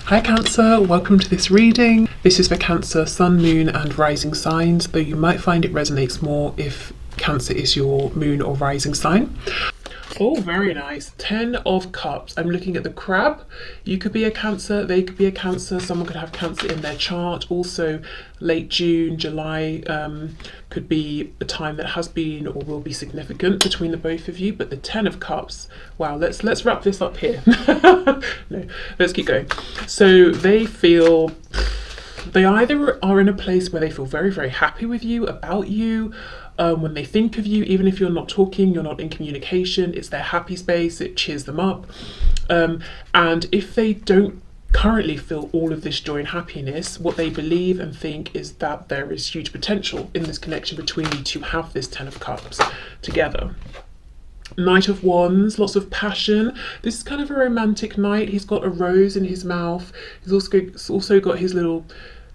Hi Cancer, welcome to this reading. This is for Cancer, Sun, Moon and Rising signs, though you might find it resonates more if Cancer is your moon or rising sign. Oh, very nice. 10 of Cups. I'm looking at the crab. You could be a Cancer, they could be a Cancer, someone could have Cancer in their chart. Also, late June, July could be a time that has been or will be significant between the both of you. But the 10 of Cups, wow, let's wrap this up here. No, let's keep going. So they either are in a place where they feel very, very happy with you, about you, when they think of you, even if you're not talking, you're not in communication, it's their happy space, it cheers them up. And if they don't currently feel all of this joy and happiness, what they believe and think is that there is huge potential in this connection between you to have this 10 of Cups together. Knight of Wands, lots of passion. This is kind of a romantic knight. He's got a rose in his mouth. He's also got his little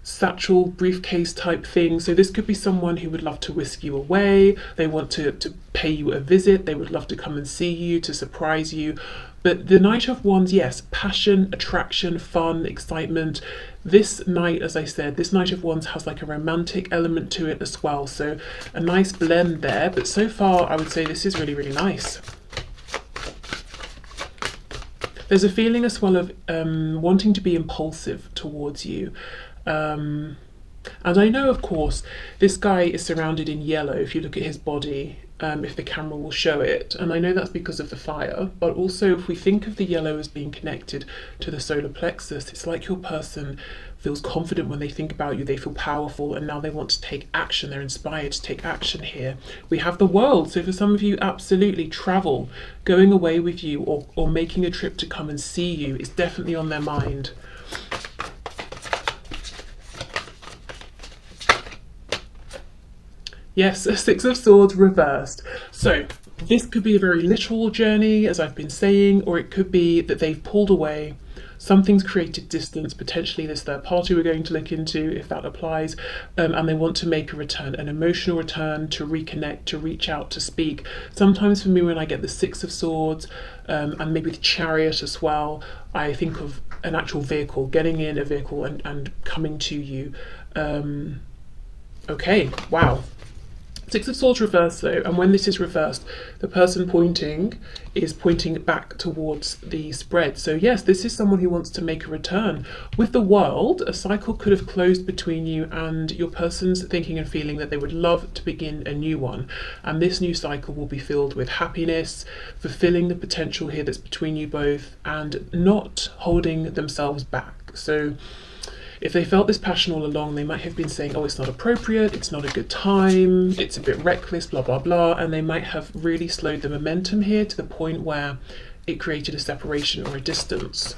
satchel briefcase type thing. So this could be someone who would love to whisk you away. They want to pay you a visit. They would love to come and see you, to surprise you. But the Knight of Wands, yes, passion, attraction, fun, excitement. This knight, as I said, this Knight of Wands has like a romantic element to it as well. So a nice blend there. But so far, I would say this is really, really nice. There's a feeling as well of wanting to be impulsive towards you. And I know, of course, this guy is surrounded in yellow if you look at his body, if the camera will show it. And I know that's because of the fire, but also if we think of the yellow as being connected to the solar plexus, it's like your person feels confident when they think about you, they feel powerful, and now they want to take action, they're inspired to take action here. We have the world, so for some of you, absolutely travel, going away with you or making a trip to come and see you is definitely on their mind. Yes, a Six of Swords reversed. So this could be a very literal journey, as I've been saying, or it could be that they've pulled away. Something's created distance, potentially this third party we're going to look into, if that applies, and they want to make a return, an emotional return, to reconnect, to reach out, to speak. Sometimes for me, when I get the Six of Swords, and maybe the Chariot as well, I think of an actual vehicle, getting in a vehicle and coming to you. Okay, wow. Six of Swords reversed though, and when this is reversed, the person pointing is pointing back towards the spread. So yes, this is someone who wants to make a return. With the World, a cycle could have closed between you and your person's thinking and feeling that they would love to begin a new one. And this new cycle will be filled with happiness, fulfilling the potential here that's between you both, and not holding themselves back. So if they felt this passion all along, they might have been saying, oh, it's not appropriate, it's not a good time, it's a bit reckless, blah, blah, blah. And they might have really slowed the momentum here to the point where it created a separation or a distance.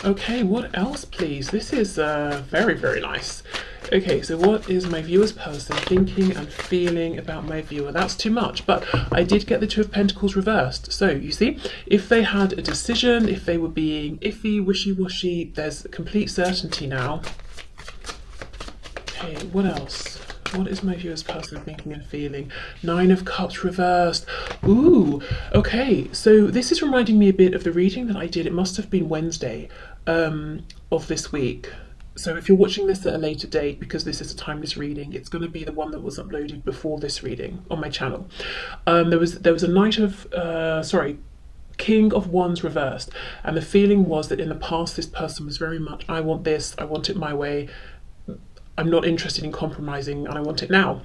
Okay, what else, please? This is very, very nice. Okay, so what is my viewer's person thinking and feeling about my viewer? That's too much, but I did get the Two of Pentacles reversed. So you see, if they had a decision, if they were being iffy, wishy-washy, there's complete certainty now. Okay, what else? What is my viewer's person thinking and feeling? Nine of Cups reversed. Ooh, okay, so this is reminding me a bit of the reading that I did. It must have been Wednesday of this week. So if you're watching this at a later date, because this is a timeless reading, it's going to be the one that was uploaded before this reading on my channel. There was a Knight of, King of Wands reversed. And the feeling was that in the past, this person was very much, I want this, I want it my way. I'm not interested in compromising and I want it now.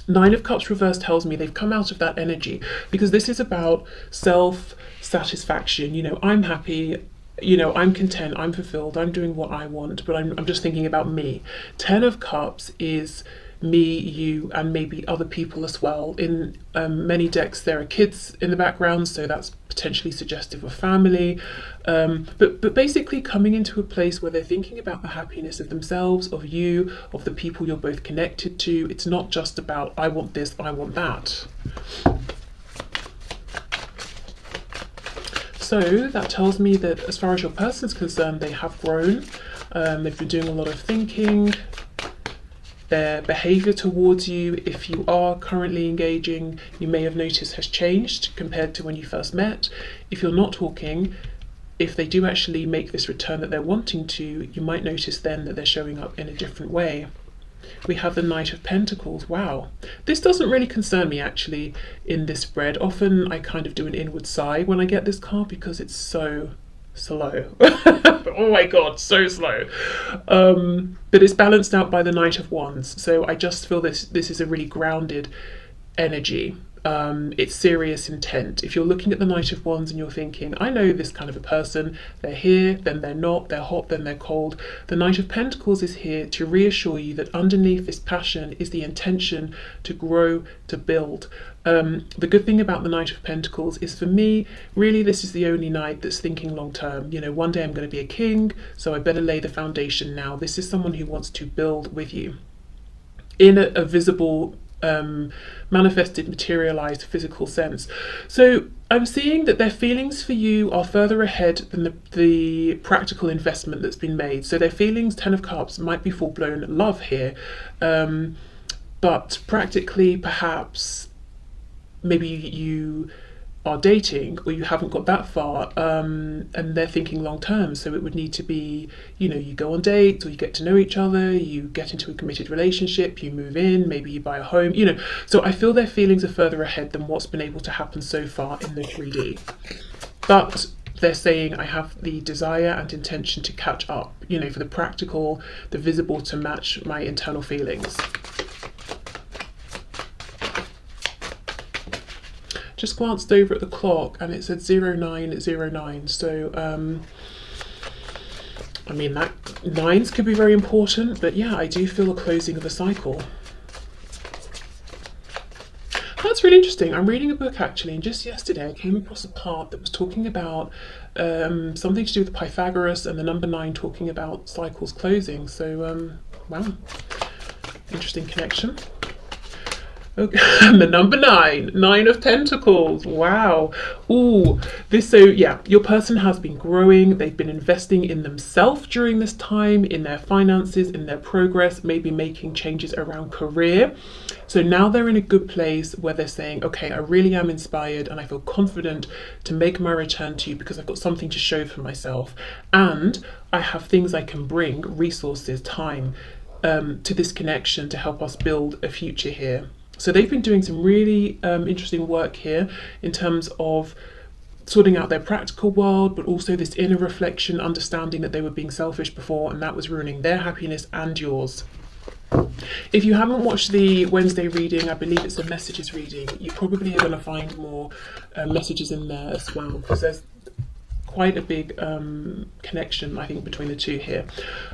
Nine of Cups reversed tells me they've come out of that energy, because this is about self-satisfaction. You know, I'm happy, you know, I'm content, I'm fulfilled, I'm doing what I want, but I'm just thinking about me. 10 of Cups is me, you, and maybe other people as well. In many decks there are kids in the background, so that's potentially suggestive of family, but basically coming into a place where they're thinking about the happiness of themselves, of you, of the people you're both connected to. It's not just about I want this, I want that. So that tells me that as far as your person's concerned, they have grown. They've been doing a lot of thinking. Their behavior towards you, if you are currently engaging, you may have noticed has changed compared to when you first met. If you're not talking, if they do actually make this return that they're wanting to, you might notice then that they're showing up in a different way. We have the Knight of Pentacles. Wow. This doesn't really concern me actually in this spread. Often I kind of do an inward sigh when I get this card because it's so slow. Oh my god, so slow. But it's balanced out by the Knight of Wands. So I just feel this is a really grounded energy. It's serious intent. If you're looking at the Knight of Wands and you're thinking, I know this kind of a person, they're here, then they're not, they're hot, then they're cold. The Knight of Pentacles is here to reassure you that underneath this passion is the intention to grow, to build. The good thing about the Knight of Pentacles is, for me, really this is the only knight that's thinking long term. You know, one day I'm going to be a king, so I better lay the foundation now. This is someone who wants to build with you in a visible, manifested, materialized, physical sense. So I'm seeing that their feelings for you are further ahead than the practical investment that's been made. So their feelings, Ten of Cups, might be full-blown love here, but practically perhaps maybe you are dating or you haven't got that far, and they're thinking long term, so it would need to be, you know, you go on dates or you get to know each other, you get into a committed relationship, you move in, maybe you buy a home, you know. So I feel their feelings are further ahead than what's been able to happen so far in the 3D, but they're saying I have the desire and intention to catch up, you know, for the practical, the visible, to match my internal feelings. Just glanced over at the clock and it said 0909, so I mean, that nines could be very important, but yeah, I do feel a closing of a cycle. That's really interesting. I'm reading a book actually, and just yesterday I came across a part that was talking about something to do with Pythagoras and the number 9 talking about cycles closing. So wow, interesting connection. Okay. And the number 9, 9 of Pentacles. Wow. Ooh, this, so yeah, your person has been growing. They've been investing in themselves during this time, in their finances, in their progress, maybe making changes around career. So now they're in a good place where they're saying, okay, I really am inspired and I feel confident to make my return to you because I've got something to show for myself. And I have things I can bring, resources, time, to this connection to help us build a future here. So they've been doing some really interesting work here in terms of sorting out their practical world, but also this inner reflection, understanding that they were being selfish before and that was ruining their happiness and yours. If you haven't watched the Wednesday reading, I believe it's a messages reading, you probably are going to find more messages in there as well, because there's quite a big connection, I think, between the two here.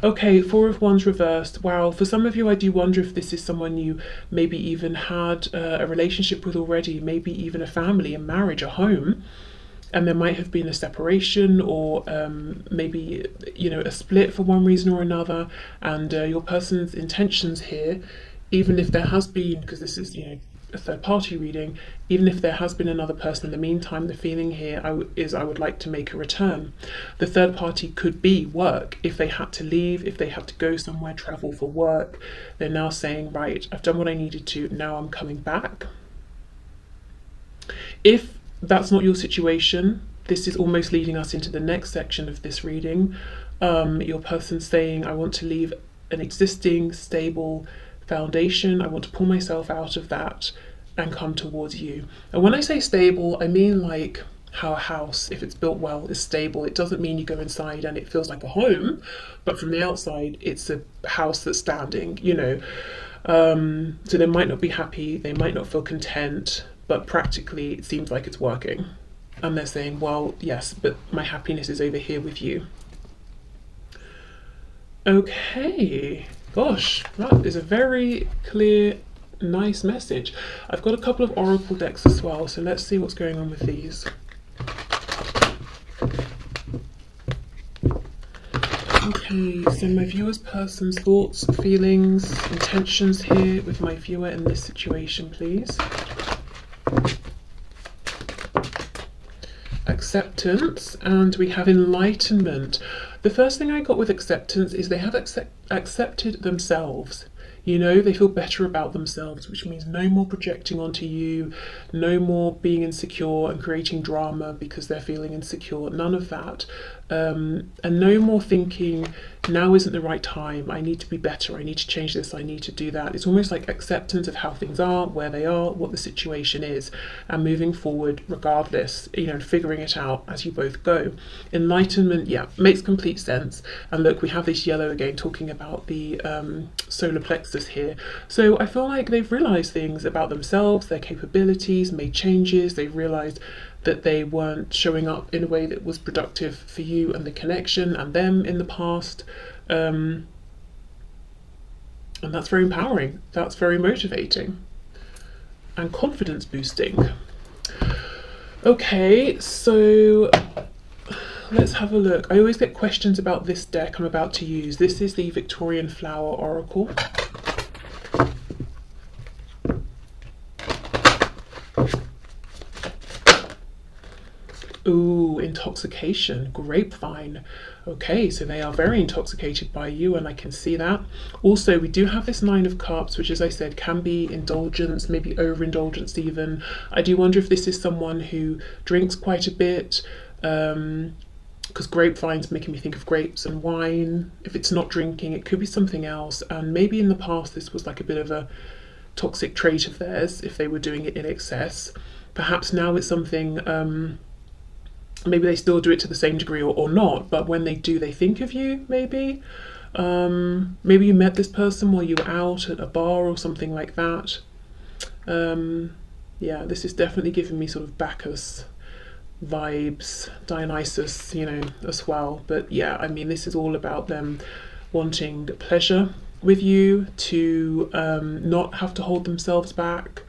Okay, 4 of Wands reversed. Wow, for some of you, I do wonder if this is someone you maybe even had a relationship with already, maybe even a family, a marriage, a home, and there might have been a separation or maybe, you know, a split for one reason or another, and your person's intentions here, even if there has been, because this is, you know, a third party reading, even if there has been another person in the meantime, the feeling here is I would like to make a return. The third party could be work. If they had to leave, if they had to go somewhere, travel for work, they're now saying, right, I've done what I needed to, now I'm coming back. If that's not your situation, this is almost leading us into the next section of this reading. Your person's saying, I want to leave an existing stable foundation, I want to pull myself out of that and come towards you. And when I say stable, I mean like how a house, if it's built well, is stable. It doesn't mean you go inside and it feels like a home, but from the outside it's a house that's standing, you know. So they might not be happy, they might not feel content, but practically it seems like it's working. And they're saying, well, yes, but my happiness is over here with you. Okay. Gosh, that is a very clear, nice message. I've got a couple of oracle decks as well, so let's see what's going on with these. Okay, so my viewer's person's thoughts, feelings, intentions here with my viewer in this situation, please. Acceptance, and we have enlightenment. The first thing I got with acceptance is they have accepted themselves. You know, they feel better about themselves, which means no more projecting onto you, no more being insecure and creating drama because they're feeling insecure, none of that. And no more thinking, now isn't the right time, I need to be better, I need to change this, I need to do that. It's almost like acceptance of how things are, where they are, what the situation is, and moving forward regardless, you know, figuring it out as you both go. Enlightenment, yeah, makes complete sense. And look, we have this yellow again talking about the solar plexus here. So I feel like they've realised things about themselves, their capabilities, made changes, they've realised that they weren't showing up in a way that was productive for you and the connection and them in the past. And that's very empowering. That's very motivating and confidence boosting. Okay, so let's have a look. I always get questions about this deck I'm about to use. This is the Victorian Flower Oracle. Ooh, intoxication, grapevine. Okay, so they are very intoxicated by you, and I can see that. Also, we do have this Nine of Cups, which, as I said, can be indulgence, maybe overindulgence even. I do wonder if this is someone who drinks quite a bit, because grapevine's making me think of grapes and wine. If it's not drinking, it could be something else. And maybe in the past, this was like a bit of a toxic trait of theirs, if they were doing it in excess. Perhaps now it's something... maybe they still do it to the same degree or not, but when they do, they think of you, maybe. Maybe you met this person while you were out at a bar or something like that. Yeah, this is definitely giving me sort of Bacchus vibes, Dionysus, you know, as well. But yeah, I mean, this is all about them wanting pleasure with you, to not have to hold themselves back.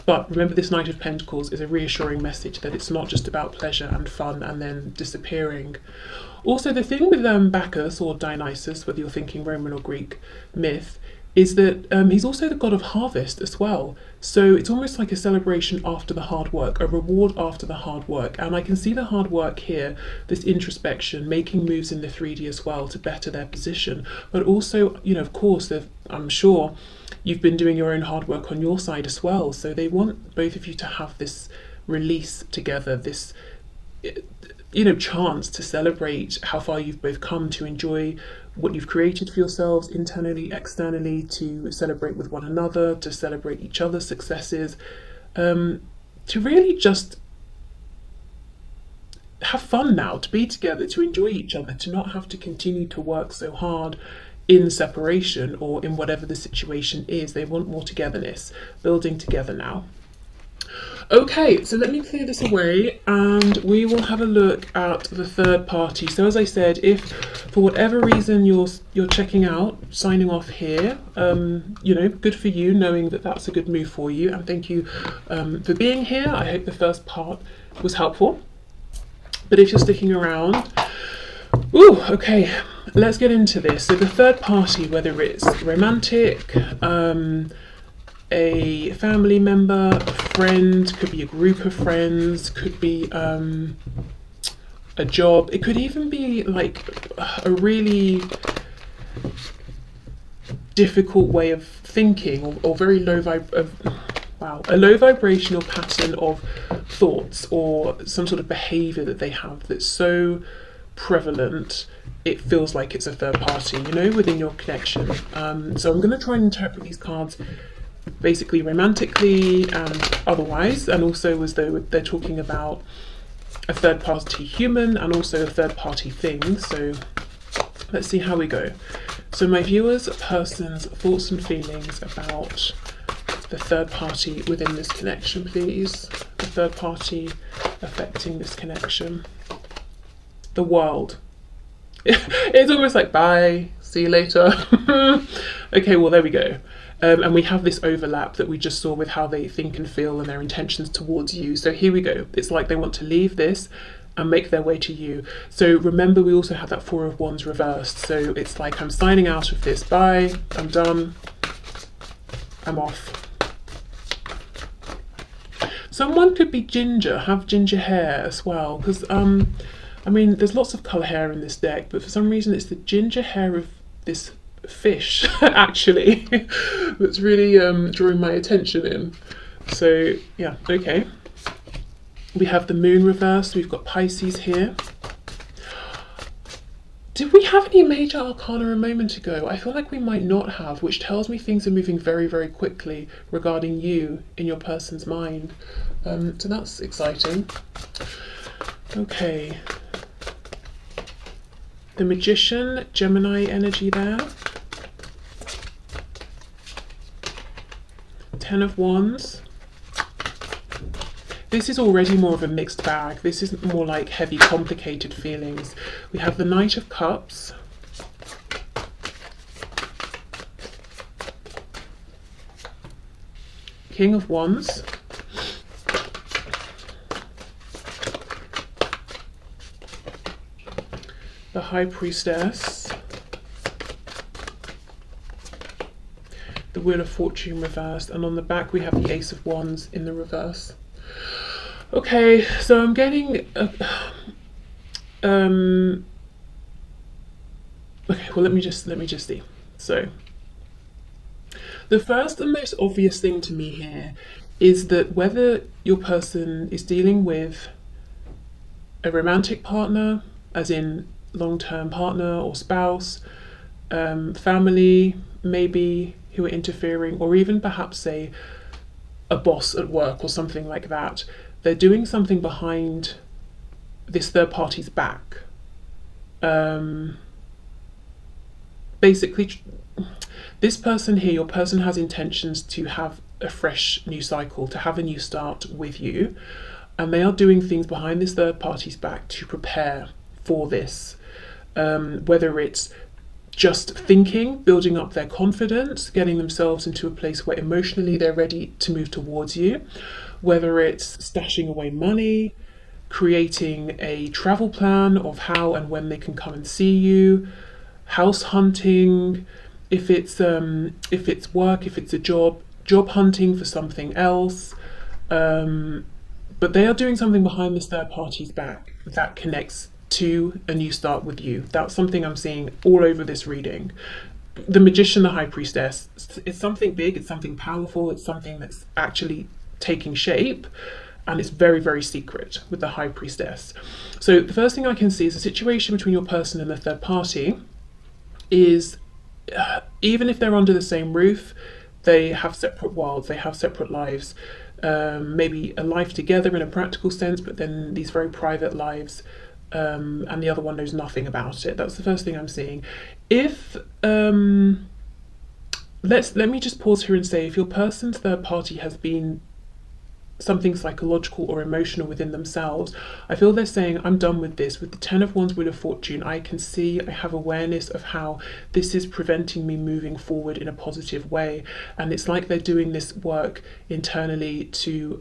But remember, this Knight of Pentacles is a reassuring message that it's not just about pleasure and fun and then disappearing. Also, the thing with Bacchus or Dionysus, whether you're thinking Roman or Greek myth, is that he's also the god of harvest as well. So it's almost like a celebration after the hard work, a reward after the hard work. And I can see the hard work here, this introspection, making moves in the 3D as well to better their position. But also, you know, of course, I'm sure you've been doing your own hard work on your side as well. So they want both of you to have this release together, this, you know, chance to celebrate how far you've both come, to enjoy what you've created for yourselves internally, externally, to celebrate with one another, to celebrate each other's successes, to really just have fun now, to be together, to enjoy each other, to not have to continue to work so hard in separation or in whatever the situation is. They want more togetherness, building together now. Okay, so let me clear this away and we will have a look at the third party. So as I said, if for whatever reason you're checking out, signing off here, you know, good for you, knowing that that's a good move for you, and thank you for being here. I hope the first part was helpful. But if you're sticking around, ooh, okay, let's get into this. So the third party, whether it's romantic, a family member, a friend, could be a group of friends, could be a job, it could even be like a really difficult way of thinking, or very low a low vibrational pattern of thoughts or some sort of behavior that they have that's so prevalent it feels like it's a third party, you know, within your connection. So I'm going to try and interpret these cards basically romantically and otherwise, and also as though they're talking about a third party human and also a third party thing. So let's see how we go. So my viewers, person's thoughts and feelings about the third party within this connection, please. The third party affecting this connection. The world. It's almost like bye, see you later. Okay, well, there we go. And we have this overlap that we just saw with how they think and feel and their intentions towards you. So here we go. It's like they want to leave this and make their way to you. So remember, we also have that Four of Wands reversed. So it's like, I'm signing out of this. Bye, I'm done, I'm off. Someone could be ginger, have ginger hair as well, because I mean, there's lots of colour hair in this deck, but for some reason it's the ginger hair of this fish actually that's really drawing my attention in. So yeah, okay. We have the moon reversed, we've got Pisces here. Did we have any major arcana a moment ago? I feel like we might not have, which tells me things are moving very, very quickly regarding you in your person's mind. So that's exciting. Okay. The Magician, Gemini energy there. 10 of Wands. This is already more of a mixed bag. This is more like heavy, complicated feelings. We have the Knight of Cups. King of Wands. The High Priestess. The Wheel of Fortune reversed. And on the back we have the Ace of Wands in the reverse. Okay, so I'm getting okay, well let me just see. So the first and most obvious thing to me here is that whether your person is dealing with a romantic partner, as in long-term partner or spouse, family maybe who are interfering, or even perhaps say a boss at work or something like that, they're doing something behind this third party's back. Basically, this person here, your person has intentions to have a fresh new cycle, to have a new start with you, and they are doing things behind this third party's back to prepare for this. Whether it's just thinking, building up their confidence, getting themselves into a place where emotionally they're ready to move towards you, whether it's stashing away money, creating a travel plan of how and when they can come and see you, house hunting, if it's work, if it's a job hunting for something else. But they are doing something behind this third party's back that connects to a new start with you. That's something I'm seeing all over this reading. The Magician, the High Priestess, it's something big, it's something powerful, it's something that's actually taking shape, and it's very, very secret with the High Priestess. So the first thing I can see is a situation between your person and the third party is, even if they're under the same roof, they have separate worlds, they have separate lives, maybe a life together in a practical sense, but then these very private lives, and the other one knows nothing about it. That's the first thing I'm seeing. If let me just pause here and say, if your person's third party has been something psychological or emotional within themselves, I feel they're saying, I'm done with this. With the 10 of Wands, Wheel of Fortune, I can see, I have awareness of how this is preventing me moving forward in a positive way. And it's like they're doing this work internally to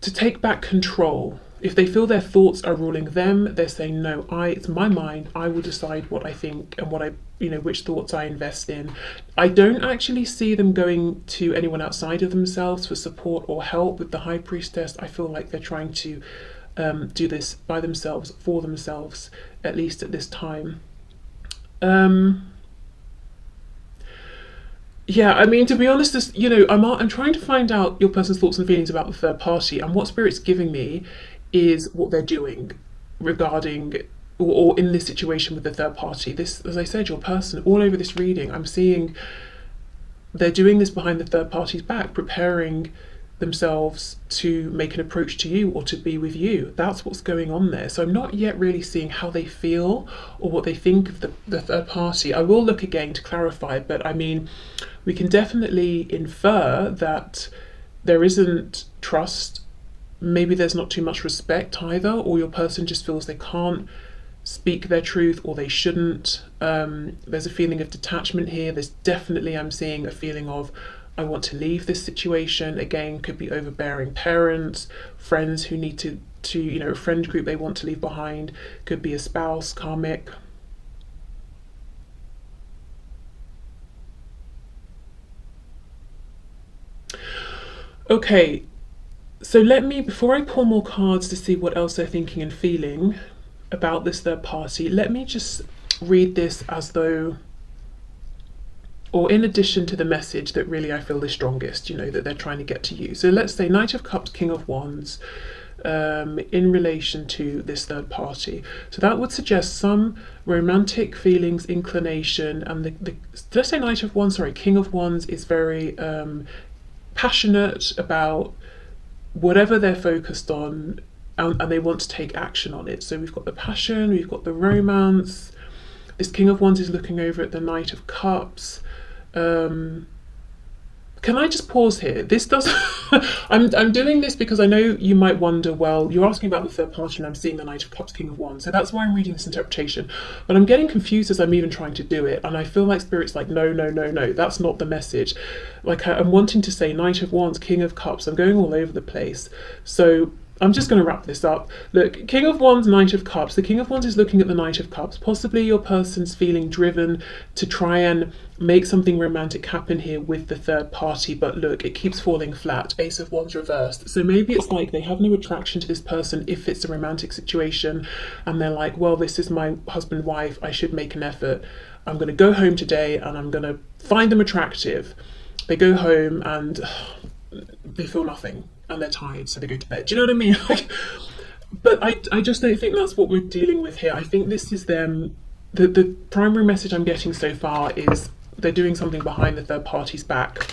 take back control. If they feel their thoughts are ruling them, they're saying, no, it's my mind, I will decide what I think and what I, which thoughts I invest in. I don't actually see them going to anyone outside of themselves for support or help. With the High Priestess, I feel like they're trying to do this by themselves, for themselves, at least at this time. Yeah, I mean, to be honest, this, I'm trying to find out your person's thoughts and feelings about the third party, and what Spirit's giving me is what they're doing regarding or in this situation with the third party. This, as I said, your person, all over this reading, I'm seeing they're doing this behind the third party's back, preparing themselves to make an approach to you or to be with you. That's what's going on there. So I'm not yet really seeing how they feel or what they think of the third party. I will look again to clarify, but I mean, we can definitely infer that there isn't trust. Maybe there's not too much respect either, or your person just feels they can't speak their truth, or they shouldn't. There's a feeling of detachment here. There's definitely, I'm seeing a feeling of, I want to leave this situation. Again, could be overbearing parents, friends who need to a friend group they want to leave behind. Could be a spouse, karmic. Okay, so let me, before I pull more cards to see what else they're thinking and feeling, about this third party. Let me just read this as though, or in addition to the message that really I feel is strongest, you know, that they're trying to get to you. So let's say Knight of Cups, King of Wands, in relation to this third party. So that would suggest some romantic feelings, inclination, and let's say Knight of Wands, sorry, King of Wands is very passionate about whatever they're focused on, and they want to take action on it. So we've got the passion, we've got the romance. This King of Wands is looking over at the Knight of Cups. Can I just pause here? This does. I'm doing this because I know you might wonder, well, you're asking about the third party and I'm seeing the Knight of Cups, King of Wands. So that's why I'm reading this interpretation. But I'm getting confused as I'm even trying to do it. And I feel like Spirit's like, no, no, no, no, that's not the message. Like I'm wanting to say Knight of Wands, King of Cups. I'm going all over the place. So I'm just going to wrap this up. Look, King of Wands, Knight of Cups. The King of Wands is looking at the Knight of Cups. Possibly your person's feeling driven to try and make something romantic happen here with the third party, but look, it keeps falling flat. Ace of Wands reversed. So maybe it's like they have no attraction to this person if it's a romantic situation, and they're like, well, this is my husband, wife, I should make an effort. I'm going to go home today and I'm going to find them attractive. They go home and they feel nothing. And they're tired, so they go to bed. Do you know what I mean? But I just don't think that's what we're dealing with here. I think this is them. The primary message I'm getting so far is they're doing something behind the third party's back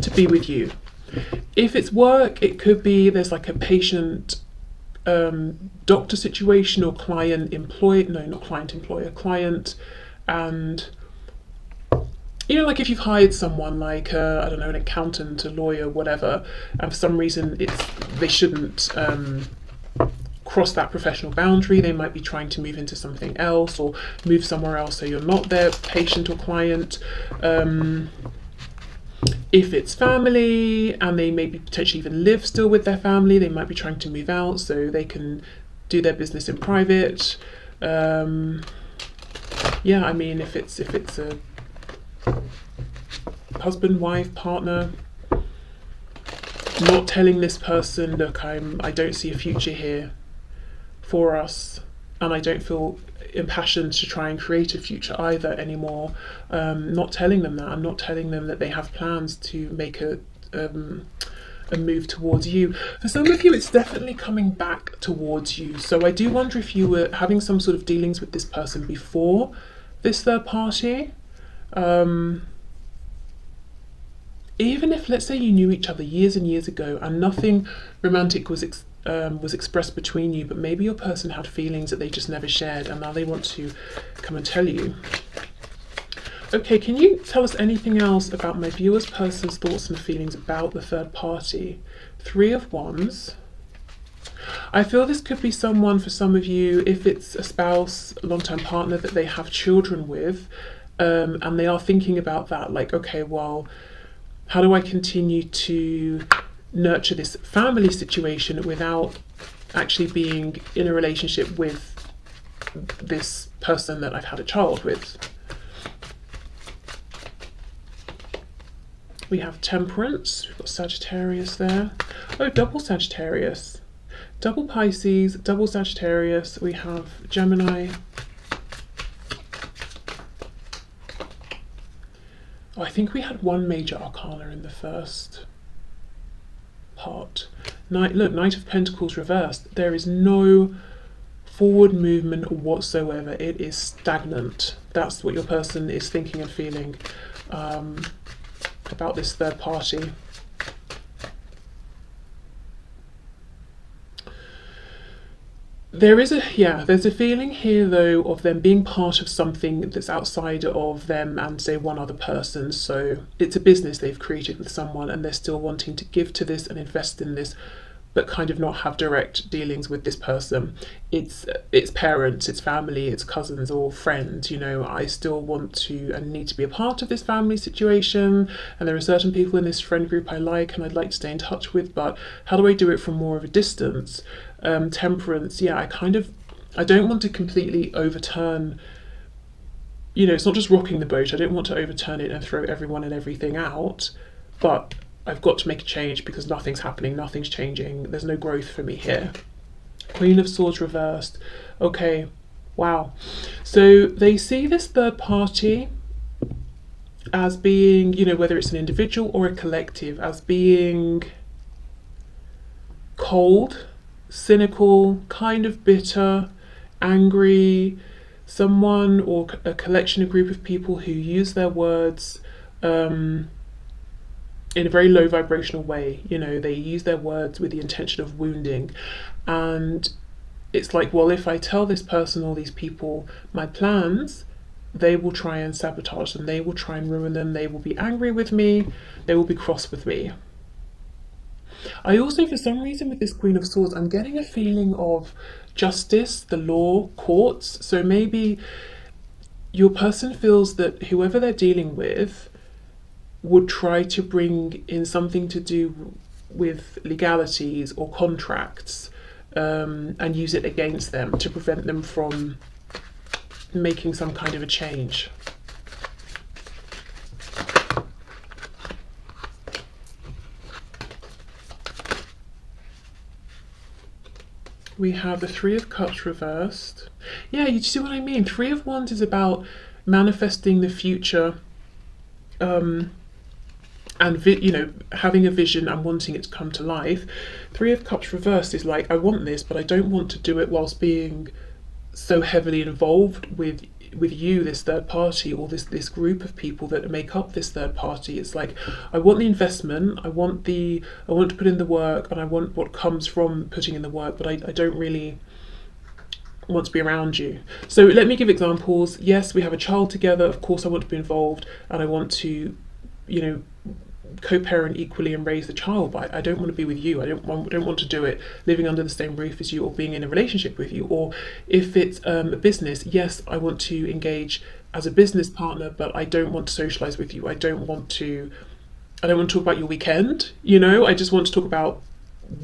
to be with you. If it's work, it could be there's like a patient doctor situation, or client employee, no, not client employer, client, and you know, like if you've hired someone like, I don't know, an accountant, a lawyer, whatever, and for some reason they shouldn't cross that professional boundary. They might be trying to move into something else or move somewhere else so you're not their patient or client. If it's family and they maybe potentially even live still with their family, they might be trying to move out so they can do their business in private. Yeah, I mean, if it's a husband, wife, partner, not telling this person, look, I don't see a future here for us, and I don't feel impassioned to try and create a future either anymore. Not telling them that, and not telling them that they have plans to make a move towards you. For some of you, it's definitely coming back towards you. So I do wonder if you were having some sort of dealings with this person before this third party. Even if, let's say, you knew each other years and years ago and nothing romantic was expressed between you, but maybe your person had feelings that they just never shared and now they want to come and tell you. Okay, can you tell us anything else about my viewer's person's thoughts and feelings about the third party? Three of Wands. I feel this could be someone, for some of you, if it's a spouse, a long-term partner that they have children with, and they are thinking about that, like, okay, well, how do I continue to nurture this family situation without actually being in a relationship with this person that I've had a child with? We have Temperance, we've got Sagittarius there. Oh, double Sagittarius. Double Pisces, double Sagittarius. We have Gemini. Oh, I think we had one major arcana in the first part. Look, Knight of Pentacles reversed. There is no forward movement whatsoever. It is stagnant. That's what your person is thinking and feeling about this third party. There's a feeling here though of them being part of something that's outside of them and say one other person. So it's a business they've created with someone and they're still wanting to give to this and invest in this, but kind of not have direct dealings with this person. It's parents, it's family, it's cousins or friends. You know, I still want to and need to be a part of this family situation, and there are certain people in this friend group I like and I'd like to stay in touch with, but how do I do it from more of a distance? Temperance, yeah, I don't want to completely overturn, you know, it's not just rocking the boat. I don't want to overturn it and throw everyone and everything out, but I've got to make a change because nothing's happening, nothing's changing, there's no growth for me here. Queen of Swords reversed. Okay, wow. So they see this third party as being, you know, whether it's an individual or a collective, as being cold, cynical, kind of bitter, angry, someone or a collection, a group of people who use their words in a very low vibrational way. You know, they use their words with the intention of wounding. And it's like, well, if I tell this person or these people my plans, they will try and sabotage them, they will try and ruin them, they will be angry with me, they will be cross with me. I also, for some reason, with this Queen of Swords, I'm getting a feeling of justice, the law, courts. So maybe your person feels that whoever they're dealing with would try to bring in something to do with legalities or contracts, and use it against them to prevent them from making some kind of a change. We have the Three of Cups reversed. Yeah, you see what I mean? Three of Wands is about manifesting the future, and you know, having a vision and wanting it to come to life. Three of Cups reversed is like, I want this, but I don't want to do it whilst being so heavily involved with you, this third party, or this group of people that make up this third party. It's like, I want the investment, I want to put in the work, and I want what comes from putting in the work, but I don't really want to be around you. So let me give examples. Yes, we have a child together, of course I want to be involved, and I want to, you know, co-parent equally and raise the child, but I don't want to be with you. I don't want to do it living under the same roof as you or being in a relationship with you. Or if it's a business, yes, I want to engage as a business partner, but I don't want to socialize with you. I don't want to talk about your weekend, you know. I just want to talk about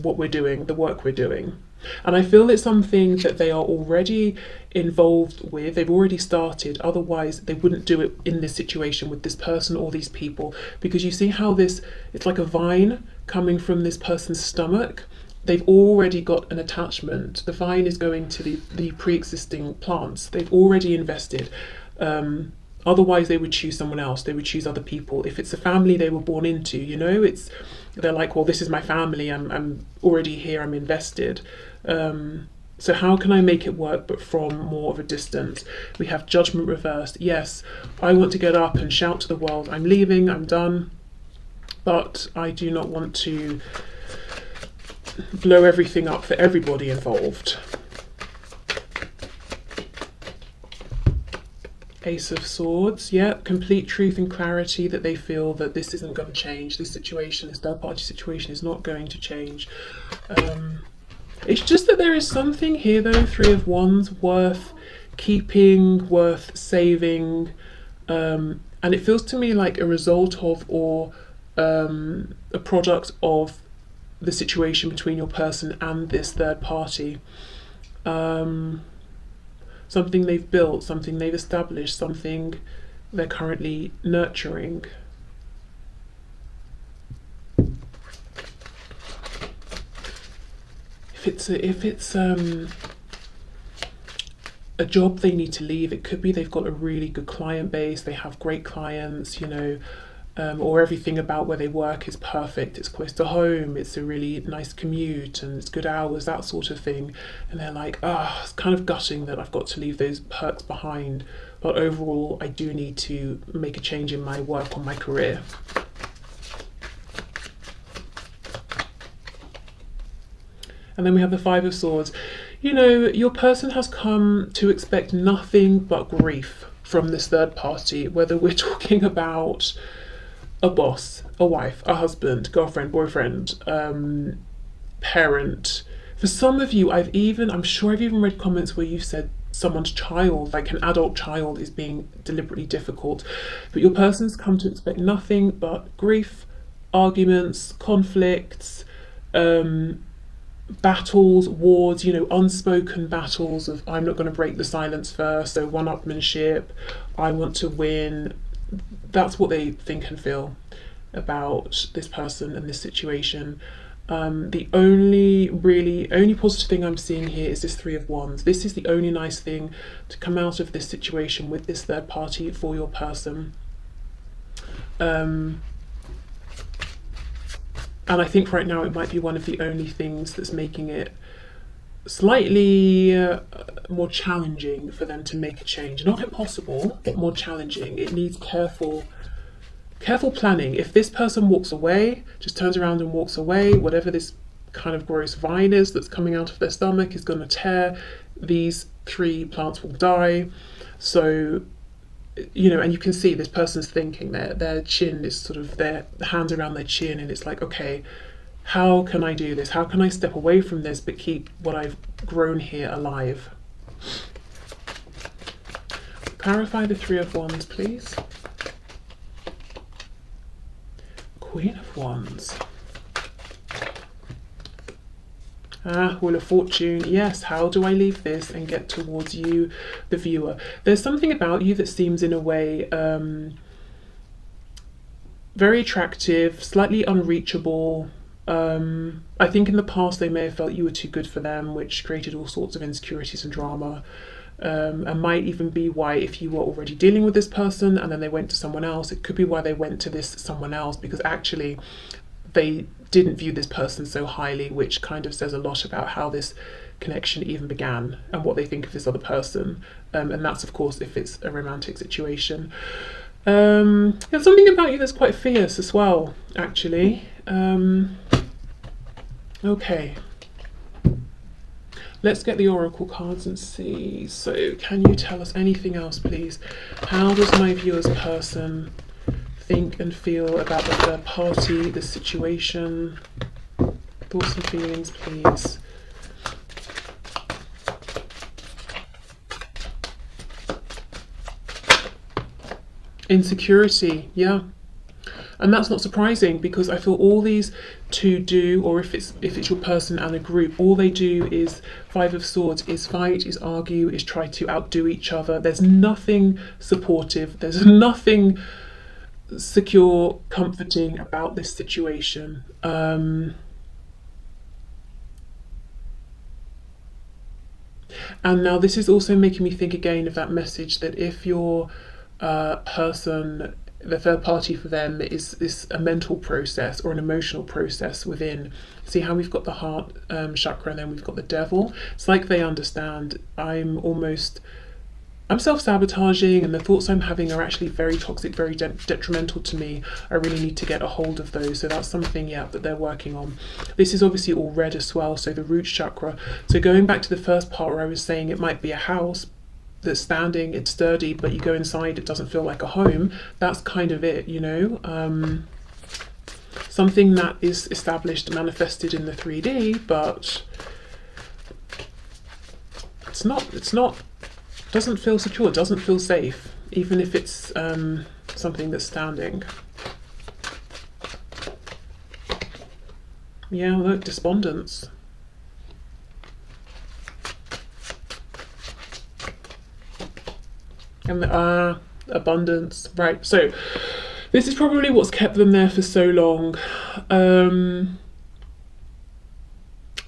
what we're doing, the work we're doing. And I feel it's something that they are already involved with, they've already started, otherwise they wouldn't do it in this situation with this person or these people. Because you see how it's like a vine coming from this person's stomach. They've already got an attachment. The vine is going to the pre-existing plants. They've already invested. Otherwise they would choose someone else, they would choose other people. If it's a family they were born into, you know, they're like, well, this is my family, I'm already here, I'm invested. So how can I make it work but from more of a distance? We have Judgment reversed. Yes, I want to get up and shout to the world, I'm leaving, I'm done, but I do not want to blow everything up for everybody involved. Ace of Swords, yeah, complete truth and clarity that they feel that this isn't going to change. This situation, this third party situation is not going to change. It's just that there is something here though, Three of Wands, worth keeping, worth saving, and it feels to me like a result of, or a product of, the situation between your person and this third party. Something they've built, something they've established, something they're currently nurturing. If it's a job they need to leave, it could be they've got a really good client base, they have great clients, you know, or everything about where they work is perfect, it's close to home, it's a really nice commute and it's good hours, that sort of thing. And they're like, it's kind of gutting that I've got to leave those perks behind, but overall I do need to make a change in my work or my career. And then we have the Five of Swords. You know, your person has come to expect nothing but grief from this third party, whether we're talking about a boss, a wife, a husband, girlfriend, boyfriend, parent. For some of you, I'm sure I've even read comments where you've said someone's child, like an adult child, is being deliberately difficult. But your person's come to expect nothing but grief, arguments, conflicts, battles, wars, you know, unspoken battles of, I'm not going to break the silence first, so one-upmanship, I want to win. That's what they think and feel about this person and this situation. The only positive thing I'm seeing here is this Three of Wands. This is the only nice thing to come out of this situation with this third party for your person. And I think right now it might be one of the only things that's making it slightly more challenging for them to make a change. Not impossible, but more challenging. It needs careful planning. If this person walks away, just turns around and walks away, whatever this kind of gross vine is that's coming out of their stomach is going to tear. These 3 plants will die. So, you know, and you can see this person's thinking, their chin is sort of, their hands around their chin, and it's like, okay, how can I do this? How can I step away from this but keep what I've grown here alive? Clarify the Three of Wands, please. Queen of Wands. Wheel of Fortune. Yes, how do I leave this and get towards you, the viewer? There's something about you that seems in a way very attractive, slightly unreachable. I think in the past they may have felt you were too good for them, which created all sorts of insecurities and drama. And might even be why, if you were already dealing with this person and then they went to someone else, it could be why they went to this someone else, because actually they didn't view this person so highly, which kind of says a lot about how this connection even began and what they think of this other person. And that's, of course, if it's a romantic situation. There's something about you that's quite fierce as well, actually. Okay. Let's get the oracle cards and see. So can you tell us anything else, please? How does my viewer's person think and feel about the third party, the situation? Thoughts and feelings, please. Insecurity, yeah. And that's not surprising, because I feel all these two do, or if it's your person and a group, all they do is Five of Swords, is fight, is argue, is try to outdo each other. There's nothing supportive, there's nothing secure, comforting about this situation. And now this is also making me think again of that message that if your person, the third party for them is a mental process or an emotional process within. See how we've got the heart chakra, and then we've got the devil. It's like they understand I'm self-sabotaging, and the thoughts I'm having are actually very toxic, very detrimental to me. I really need to get a hold of those. So that's something, yeah, that they're working on. This is obviously all red as well, so the root chakra. So going back to the first part where I was saying it might be a house that's standing, it's sturdy, but you go inside, it doesn't feel like a home. That's kind of it, you know. Something that is established, manifested in the 3D, but it's not doesn't feel secure, doesn't feel safe, even if it's something that's standing. Yeah, look, despondence. And abundance, right? So this is probably what's kept them there for so long.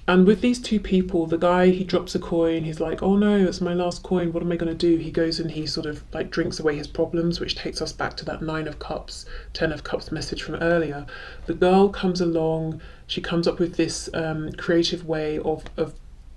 And with these two people, the guy, he drops a coin, he's like, oh no, it's my last coin, what am I going to do? He goes and he sort of like drinks away his problems, which takes us back to that 9 of Cups, 10 of Cups message from earlier. The girl comes along, she comes up with this creative way of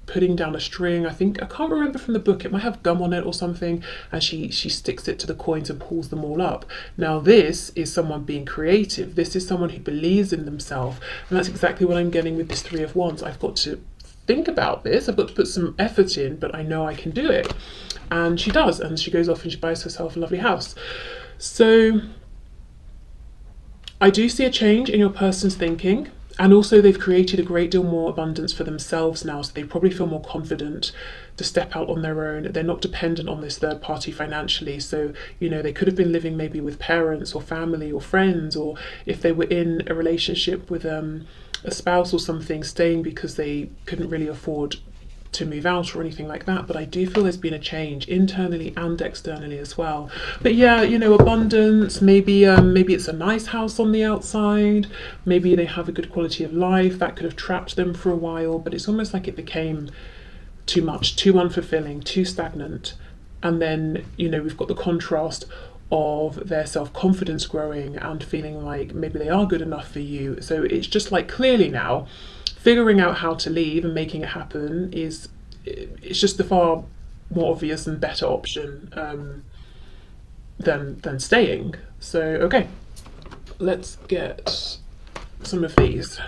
putting down a string. I can't remember from the book, it might have gum on it or something, and she sticks it to the coins and pulls them all up. Now this is someone being creative, this is someone who believes in themselves, and that's exactly what I'm getting with this 3 of Wands. I've got to think about this, I've got to put some effort in, but I know I can do it. And she does, and she goes off and she buys herself a lovely house. So I do see a change in your person's thinking. And also they've created a great deal more abundance for themselves now, so they probably feel more confident to step out on their own. They're not dependent on this third party financially. So, you know, they could have been living maybe with parents or family or friends, or if they were in a relationship with a spouse or something, staying because they couldn't really afford to move out or anything like that, but I do feel there's been a change internally and externally as well. But yeah, you know, abundance, maybe it's a nice house on the outside, maybe they have a good quality of life that could have trapped them for a while, but it's almost like it became too much, too unfulfilling, too stagnant. And then, you know, we've got the contrast of their self-confidence growing and feeling like maybe they are good enough for you. So it's just like, clearly now figuring out how to leave and making it happen it's just the far more obvious and better option than staying. So okay, let's get some of these.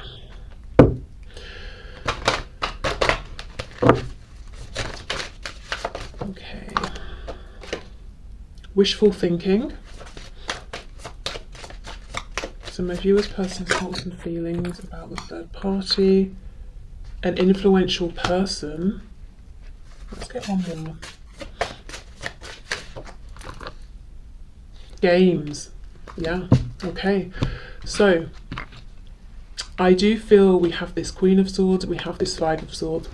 Okay, wishful thinking. So my viewer's person's thoughts and feelings about the third party. An influential person. Let's get one more. Games. Yeah, okay. So I do feel we have this Queen of Swords, we have this Five of Swords.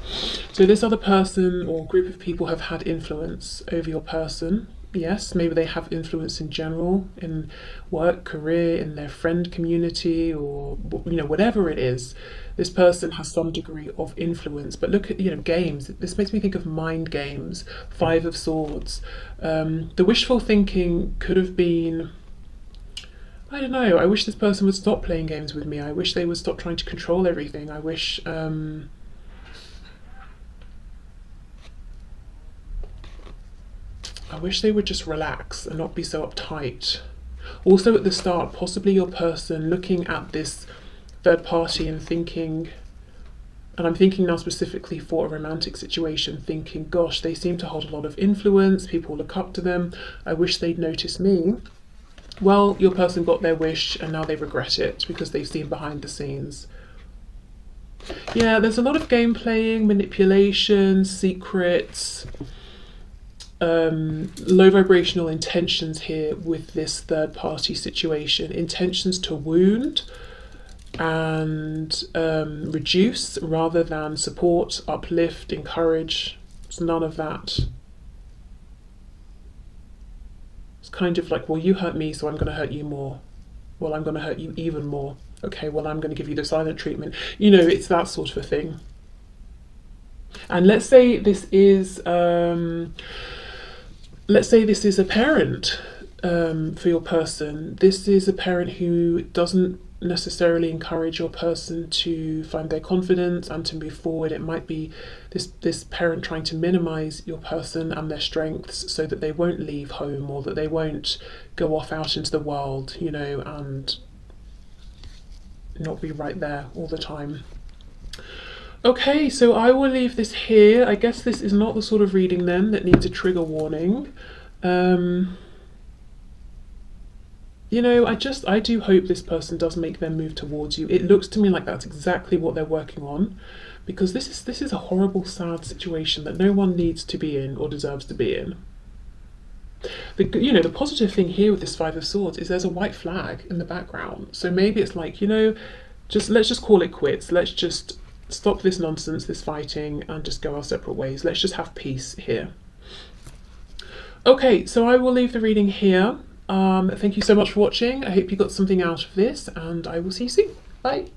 So this other person or group of people have had influence over your person. Yes, maybe they have influence in general, in work, career, in their friend community, or, you know, whatever it is. This person has some degree of influence. But look at, you know, games. This makes me think of mind games. Five of Swords. The wishful thinking could have been, I don't know, I wish this person would stop playing games with me. I wish they would stop trying to control everything. I wish they would just relax and not be so uptight. Also at the start, possibly your person looking at this third party and thinking, and I'm thinking now specifically for a romantic situation, thinking, gosh, they seem to hold a lot of influence, people look up to them, I wish they'd notice me. Well, your person got their wish and now they regret it because they've seen behind the scenes. Yeah, there's a lot of game playing, manipulation, secrets, low vibrational intentions here with this third party situation. Intentions to wound and reduce rather than support, uplift, encourage. It's none of that. It's kind of like, well, you hurt me, so I'm going to hurt you more. Well, I'm going to hurt you even more. Okay, well, I'm going to give you the silent treatment. You know, it's that sort of a thing. And let's say this is a parent for your person. This is a parent who doesn't necessarily encourage your person to find their confidence and to move forward. It might be this parent trying to minimize your person and their strengths so that they won't leave home or that they won't go off out into the world, you know, and not be right there all the time. Okay, so I will leave this here. I guess this is not the sort of reading then that needs a trigger warning. You know, I do hope this person does make their move towards you. It looks to me like that's exactly what they're working on, because this is a horrible, sad situation that no one needs to be in or deserves to be in. The positive thing here with this Five of Swords is there's a white flag in the background. So maybe it's like, you know, let's just call it quits. Let's just stop this nonsense, this fighting, and just go our separate ways. Let's just have peace here. Okay, so I will leave the reading here. Thank you so much for watching. I hope you got something out of this, and I will see you soon. Bye.